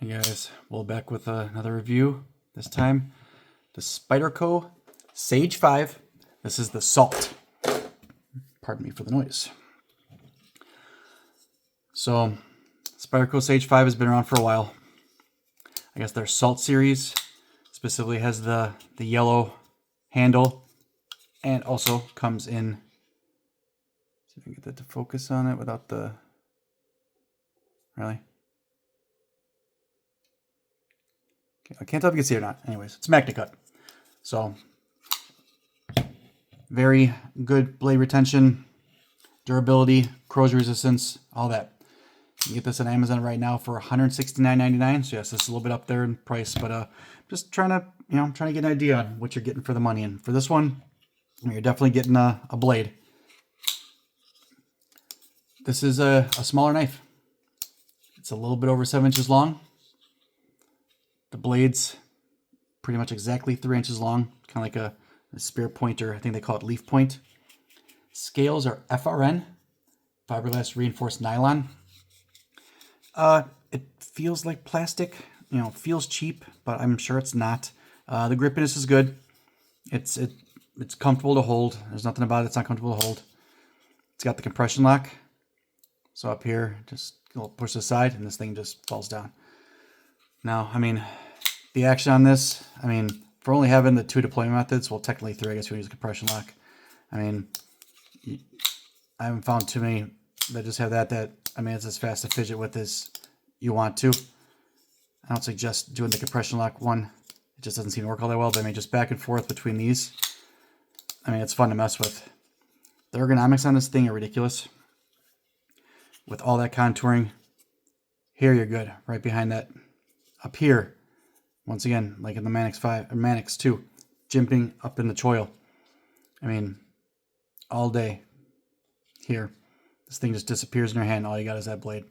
Hey guys, we're back with another review. This time, the Spyderco Sage 5. This is the salt. Pardon me for the noise. So, Spyderco Sage 5 has been around for a while. I guess their salt series specifically has the yellow handle and also comes in. See if I can get that to focus on it without the. Really? I can't tell if you can see it or not. Anyways, it's Magnacut. So, very good blade retention, durability, corrosion resistance, all that. You can get this on Amazon right now for $169.99. So yes, this is a little bit up there in price, but just trying to get an idea on what you're getting for the money. And for this one, you're definitely getting a blade. This is a smaller knife. It's a little bit over 7 inches long. The blade's pretty much exactly 3 inches long, kind of like a spear pointer. I think they call it leaf point. Scales are FRN, fiberglass reinforced nylon. It feels like plastic, feels cheap, but I'm sure it's not. The grippiness is good. It's comfortable to hold. There's nothing about it that's not comfortable to hold. It's got the compression lock. So up here, just push aside and this thing just falls down. Now, the action on this, for only having the 2 deployment methods, well, technically 3, I guess we use a compression lock. I haven't found too many that just have that it's as fast to fidget with as you want to. I don't suggest doing the compression lock one. It just doesn't seem to work all that well, but just back and forth between these. It's fun to mess with. The ergonomics on this thing are ridiculous. With all that contouring, here you're good. Right behind that, up here, once again, like in the Manix 5 or Manix 2, jimping up in the choil. All day. Here, this thing just disappears in your hand. All you got is that blade.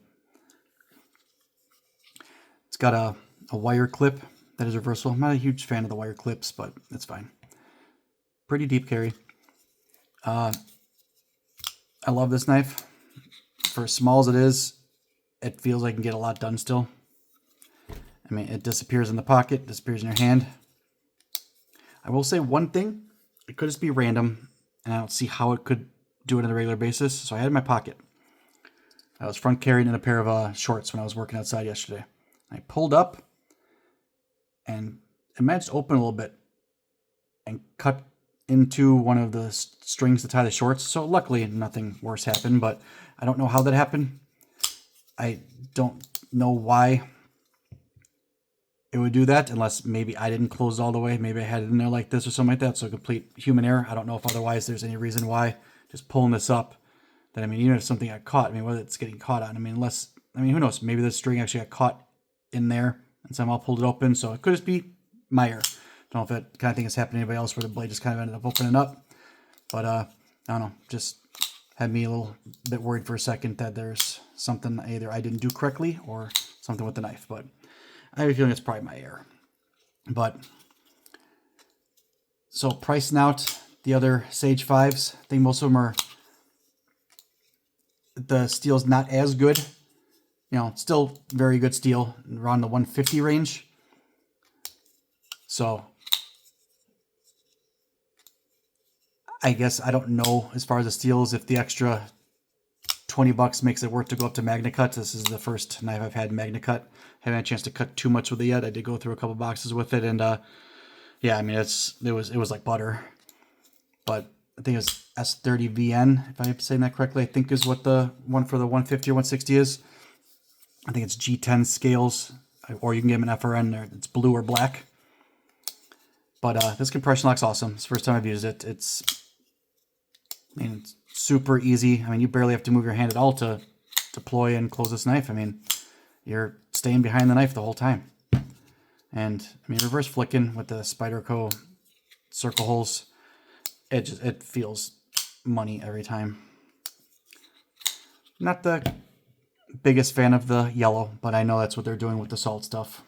It's got a wire clip that is reversible. I'm not a huge fan of the wire clips, but it's fine. Pretty deep carry. I love this knife. For as small as it is, it feels like I can get a lot done still. It disappears in the pocket, disappears in your hand. I will say one thing. It could just be random, and I don't see how it could do it on a regular basis. So I had it in my pocket. I was front carrying in a pair of shorts when I was working outside yesterday. I pulled up, and it managed to open a little bit and cut into one of the strings to tie the shorts. So luckily, nothing worse happened, but I don't know how that happened. I don't know why it would do that, unless maybe I didn't close it all the way. Maybe I had it in there like this or something like that. So complete human error. I don't know if otherwise there's any reason why just pulling this up that, even if something got caught, whether it's getting caught on, unless, who knows? Maybe the string actually got caught in there and somehow pulled it open. So it could just be my error. Don't know if that kind of thing has happened to anybody else where the blade just kind of ended up opening up. But I don't know. Just had me a little bit worried for a second that there's something either I didn't do correctly or something with the knife. But I have a feeling it's probably my error. But so pricing out the other Sage 5s, I think most of them are, the steel's not as good. Still very good steel, around the 150 range. So I guess I don't know as far as the steels if the extra $20 makes it worth to go up to Magnacut. This is the first knife I've had Magnacut. Haven't had a chance to cut too much with it yet. I did go through a couple boxes with it, and yeah, it was like butter. But I think it was S30VN, if I'm saying that correctly. I think is what the one for the 150 or 160 is. I think it's G10 scales, or you can get them in FRN. It's blue or black. But this compression lock's awesome. It's the first time I've used it. It's super easy. You barely have to move your hand at all to deploy and close this knife. You're staying behind the knife the whole time. And reverse flicking with the Spyderco circle holes, it feels money every time. Not the biggest fan of the yellow, but I know that's what they're doing with the salt stuff.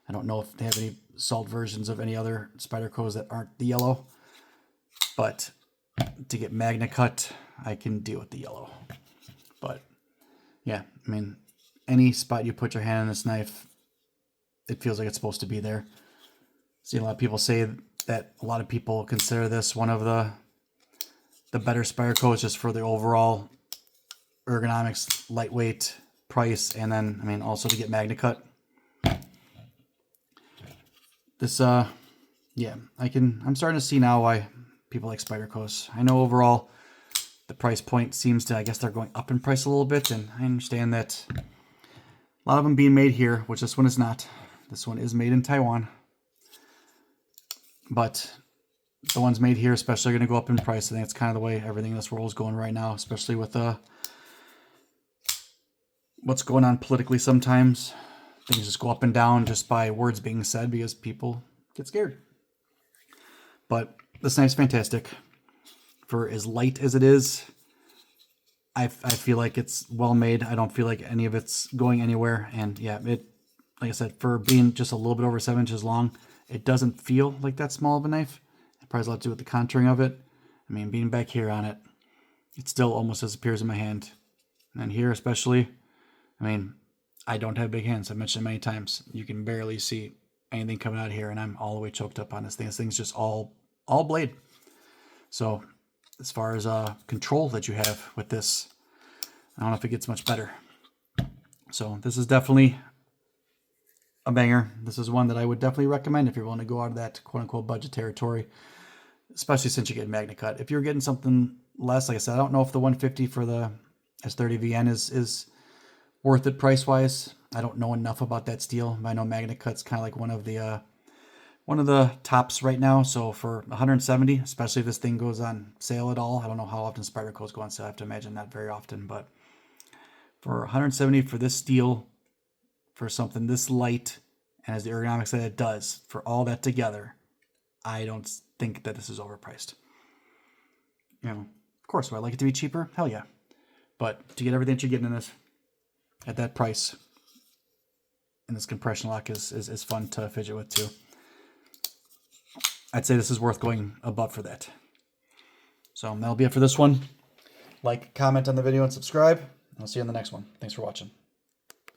I don't know if they have any salt versions of any other Spydercos that aren't the yellow, but to get Magnacut, I can deal with the yellow. But yeah, any spot you put your hand on this knife, it feels like it's supposed to be there. See a lot of people say that a lot of people consider this one of the better Spydercos just for the overall ergonomics, lightweight, price, and then, I mean, also to get Magnacut. This, yeah, I'm starting to see now why people like Spydercos. I know overall the price point seems to, I guess they're going up in price a little bit, and I understand that a lot of them being made here, which this one is not. This one is made in Taiwan. But the ones made here especially are going to go up in price. I think it's kind of the way everything in this world is going right now, especially with what's going on politically sometimes. Things just go up and down just by words being said because people get scared. But this knife's fantastic. For as light as it is, I feel like it's well made. I don't feel like any of it's going anywhere. And yeah, it, like I said, for being just a little bit over 7 inches long, it doesn't feel like that small of a knife. It probably has a lot to do with the contouring of it. I mean, being back here on it, it still almost disappears in my hand. And here especially, I mean, I don't have big hands. I've mentioned it many times. You can barely see anything coming out of here, and I'm all the way choked up on this thing. This thing's just all blade. So as far as control that you have with this, I don't know if it gets much better. So this is definitely a banger. This is one that I would definitely recommend if you're willing to go out of that quote-unquote budget territory, especially since you get Magnacut. If you're getting something less, like I said, I don't know if the 150 for the S30VN is worth it price-wise. I don't know enough about that steel. I know Magnacut's kind of like one of the tops right now. So for 170, especially if this thing goes on sale at all, I don't know how often Spydercos go on sale. I have to imagine not very often, but for 170 for this steel, for something this light, and as the ergonomics that it does, for all that together, I don't think that this is overpriced. You know, of course, would I like it to be cheaper? Hell yeah. But to get everything that you're getting in this at that price, and this compression lock is fun to fidget with too. I'd say this is worth going above for that. So that'll be it for this one. Like, comment on the video, and subscribe. I'll see you on the next one. Thanks for watching.